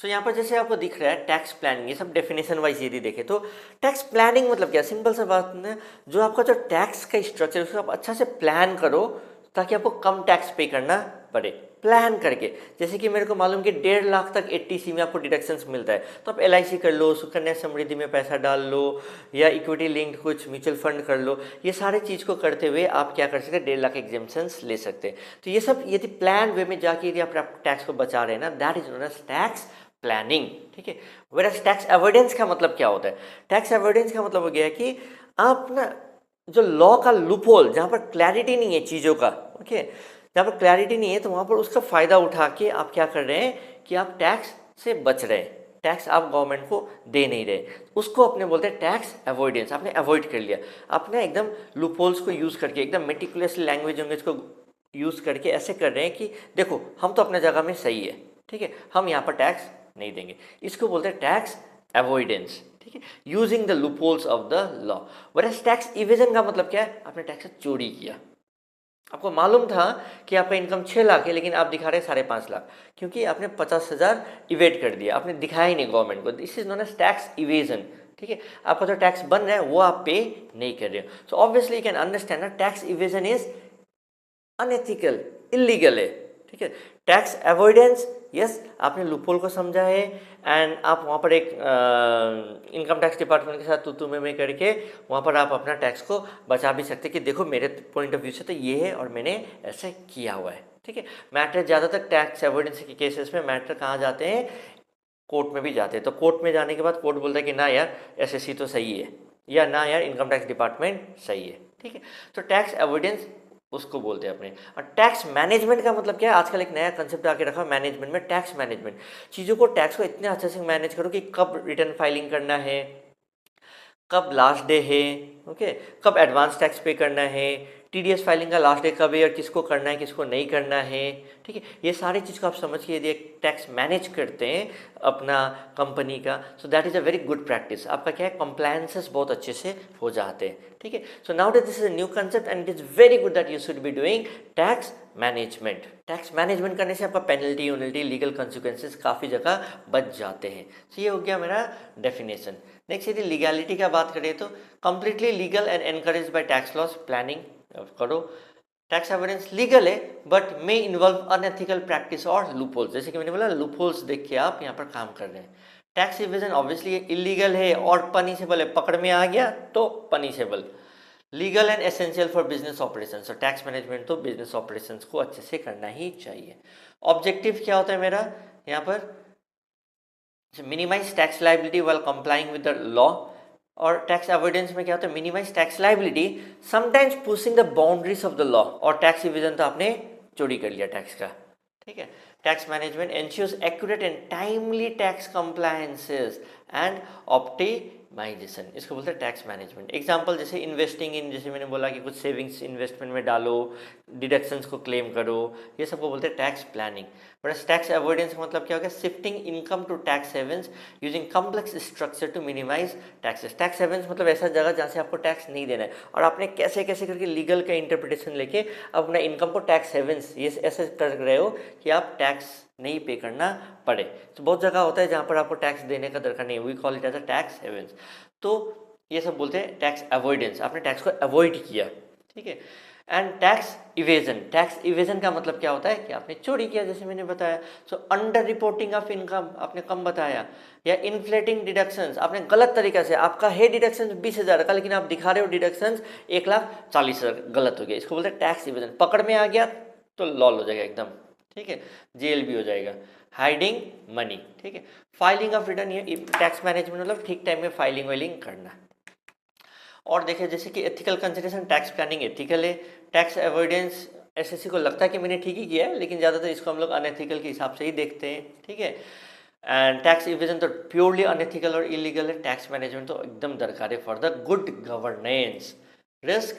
सो यहाँ पर जैसे आपको दिख रहा है टैक्स प्लानिंग, ये सब डेफिनेशन वाइज यदि देखें तो टैक्स प्लानिंग मतलब क्या, सिंपल सा बात है, जो आपका जो टैक्स का स्ट्रक्चर है उसको आप अच्छा से प्लान करो ताकि आपको कम टैक्स पे करना पड़े, प्लान करके। जैसे कि मेरे को मालूम कि 1.5 लाख तक 80C में आपको डिडक्शंस मिलता है, तो आप LIC कर लो, सुकन्या समृद्धि में पैसा डाल लो, या इक्विटी लिंक्ड कुछ म्यूचुअल फंड कर लो। ये सारे चीज़ को करते हुए आप क्या कर सकते हैं, 1.5 लाख एग्जेम्पशंस ले सकते हैं। तो ये सब यदि प्लान वे में जाके यदि आप टैक्स को बचा रहे हैं ना, that is known as tax planning, ठीक है। वेराज टैक्स अवॉइडेंस का मतलब क्या होता है? टैक्स अवॉइडेंस का मतलब हो गया कि आप ना जो लॉ का लूप होल, जहाँ पर क्लैरिटी नहीं है चीज़ों का, ओके, जहाँ पर क्लैरिटी नहीं है, तो वहाँ पर उसका फ़ायदा उठा के आप क्या कर रहे हैं कि आप टैक्स से बच रहे हैं, टैक्स आप गवर्नमेंट को दे नहीं रहे, उसको अपने बोलते हैं टैक्स अवॉइडेंस। आपने अवॉइड कर लिया, आपने एकदम लूप होल्स को यूज़ करके, एकदम मेटिकुलस लैंग्वेज को यूज़ करके ऐसे कर रहे हैं कि देखो हम तो अपने जगह में सही है, ठीक है, हम यहाँ पर टैक्स नहीं देंगे। इसको बोलते हैं टैक्स अवॉइडेंस, ठीक है, using the loopholes of the law. Whereas tax evasion का मतलब क्या है? आपने टैक्स चोरी किया, आपको मालूम था कि आपका इनकम 6 लाख है लेकिन आप दिखा रहे हैं 5.5 लाख, क्योंकि आपने 50,000 इवेट कर दिया, आपने दिखाया ही नहीं गवर्नमेंट को। This is known as tax evasion, ठीक है। आपका जो टैक्स बन रहा है वो आप पे नहीं कर रहे हो। So obviously you can understand ना, tax evasion is unethical, illegal है, ठीक है। टैक्स अवॉइडेंस, यस, आपने लूपहोल को समझा है एंड आप वहाँ पर एक इनकम टैक्स डिपार्टमेंट के साथ तू में करके वहाँ पर आप अपना टैक्स को बचा भी सकते हैं कि देखो मेरे पॉइंट ऑफ व्यू से तो ये है और मैंने ऐसे किया हुआ है, ठीक है। मैटर ज़्यादातर टैक्स अवॉइडेंस के केसेस में मैटर कहाँ जाते हैं? कोर्ट में भी जाते हैं। तो कोर्ट में जाने के बाद कोर्ट बोलता है कि ना यार SSC तो सही है, या ना यार इनकम टैक्स डिपार्टमेंट सही है, ठीक है। तो टैक्स अवॉइडेंस उसको बोलते हैं अपने। और टैक्स मैनेजमेंट का मतलब क्या है? आजकल एक नया कंसेप्ट आके रखा मैनेजमेंट में, टैक्स मैनेजमेंट। चीज़ों को, टैक्स को इतने अच्छे से मैनेज करो कि कब रिटर्न फाइलिंग करना है, कब लास्ट डे है, ओके, कब एडवांस टैक्स पे करना है, TDS फाइलिंग का लास्ट डे कब है और किसको करना है किसको नहीं करना है, ठीक है। ये सारी चीज़ को आप समझ के यदि एक टैक्स मैनेज करते हैं अपना कंपनी का, so that is a very good practice. आपका क्या है, कंप्लायंसेस बहुत अच्छे से हो जाते हैं, ठीक है। So now this is a new concept and it is very good that you should be doing tax management. Tax management करने से आपका पेनल्टी यूनिटी लीगल कंसिक्वेंसेस काफ़ी जगह बच जाते हैं। सो ये हो गया मेरा डेफिनेशन। नेक्स्ट यदि लीगैलिटी का बात करें तो completely legal and encourage bye tax loss, planning करो। टैक्स अवॉइडेंस लीगल है but may involve unethical practice और लूपहोल्स, जैसे कि मैंने बोला लूपहोल्स देख के आप यहाँ पर काम कर रहे हैं। टैक्स इवेजन ऑब्वियसली इलीगल है और पनिशेबल है, पकड़ में आ गया तो punishable. Legal and essential for business operations, और टैक्स मैनेजमेंट तो बिजनेस ऑपरेशंस को अच्छे से करना ही चाहिए। ऑब्जेक्टिव क्या होता है मेरा यहाँ पर? Minimise tax liability while complying with the law. और टैक्स अवॉइडेंस में क्या होता है? Minimise tax liability, sometimes pushing the boundaries of the law. और टैक्स इविजन तो आपने चोरी कर लिया टैक्स का, ठीक है। Tax management ensures accurate and timely tax compliances and optimisation, इसको बोलते हैं टैक्स मैनेजमेंट। एग्जांपल जैसे इन्वेस्टिंग इन, जैसे मैंने बोला कि कुछ सेविंग्स इन्वेस्टमेंट में डालो, डिडक्शंस को क्लेम करो, ये सबको बोलते हैं tax planning. But tax avoidance का मतलब क्या हो गया? Shifting income to tax havens using complex structure to minimise taxes. Tax havens मतलब ऐसा जगह जहाँ से आपको टैक्स नहीं देना है, और आपने कैसे कैसे करके लीगल का इंटरप्रिटेशन लेके अपना इनकम को टैक्स हेवंस ये ऐसे कर रहे हो कि आप टैक्स नहीं पे करना पड़े। तो बहुत जगह होता है जहाँ पर आपको टैक्स देने का दरकार नहीं, we call it as a tax havens. तो ये सब बोलते हैं टैक्स अवॉइडेंस, आपने टैक्स को अवॉइड किया, ठीक है। And tax evasion, tax evasion का मतलब क्या होता है कि आपने चोरी किया, जैसे मैंने बताया। So under reporting of income, आपने कम बताया, या इन्फ्लेटिंग डिडक्शंस, आपने गलत तरीका से, आपका है डिडक्शन 20,000 का लेकिन आप दिखा रहे हो डिडक्शंस 1,40,000, गलत हो गया, इसको बोलते हैं टैक्स इवेजन। पकड़ में आ गया तो लॉल हो जाएगा एकदम, ठीक है, जेल भी हो जाएगा। हाइडिंग मनी, ठीक है। फाइलिंग ऑफ रिटर्न, ये टैक्स मैनेजमेंट मतलब ठीक टाइम में फाइलिंग वाइलिंग करना। और देखिए जैसे कि ethical consideration, tax planning ethical है। टैक्स अवॉइडेंस SSC को लगता है कि मैंने ठीक ही किया है, लेकिन ज़्यादातर इसको हम लोग अनएथिकल के हिसाब से ही देखते हैं, ठीक है। एंड टैक्स इवेजन तो प्योरली अनएथिकल और इलीगल है। टैक्स मैनेजमेंट तो एकदम दरकार है for the good governance. Risk,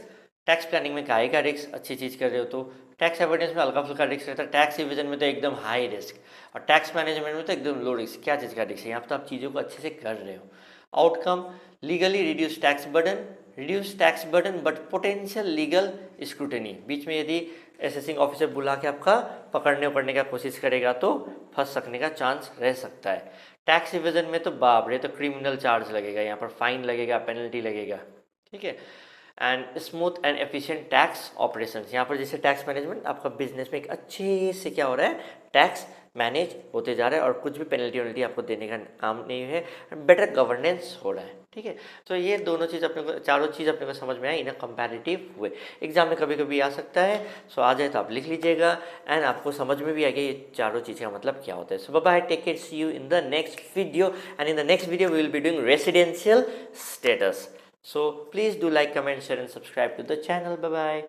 tax planning में काहे का रिस्क, अच्छी चीज़ कर रहे हो तो। टैक्स अवॉइडेंस में हल्का फुल्का रिस्क रहता है, टैक्स इवेजन में तो एकदम हाई रिस्क, और टैक्स मैनेजमेंट में तो एकदम लो रिस्क। क्या चीज़ का रिस्क है? यहाँ पर तो आप चीज़ों को अच्छे से कर रहे हो। Outcome, legally reduce tax burden, reduce tax burden but potential legal scrutiny, बीच में यदि असेसिंग ऑफिसर बुला के आपका पकड़ने का कोशिश करेगा तो फंस सकने का चांस रह सकता है। टैक्स इवेजन में तो बाप रे, तो क्रिमिनल चार्ज लगेगा, यहाँ पर फाइन लगेगा, पेनल्टी लगेगा, ठीक है। And smooth and efficient tax operations, यहाँ पर जैसे टैक्स मैनेजमेंट आपका बिजनेस में एक अच्छे से क्या हो रहा है, टैक्स मैनेज होते जा रहा है और कुछ भी पेनल्टी वेनल्टी आपको देने का काम नहीं है, बेटर गवर्नेंस हो रहा है, ठीक है। तो ये दोनों चीज़ अपने को, चारों चीज़ अपने को समझ में आई इन अ कंपैरेटिव वे। एग्जाम में कभी कभी आ सकता है, सो आ जाए तो आप लिख लीजिएगा एंड आपको समझ में भी आएगा ये चारों चीज़ का मतलब क्या होता है। So bye, take care, see you in the next video, and in the next video we will be doing residential status. So please do like, comment, share and subscribe to the channel. Bye bye.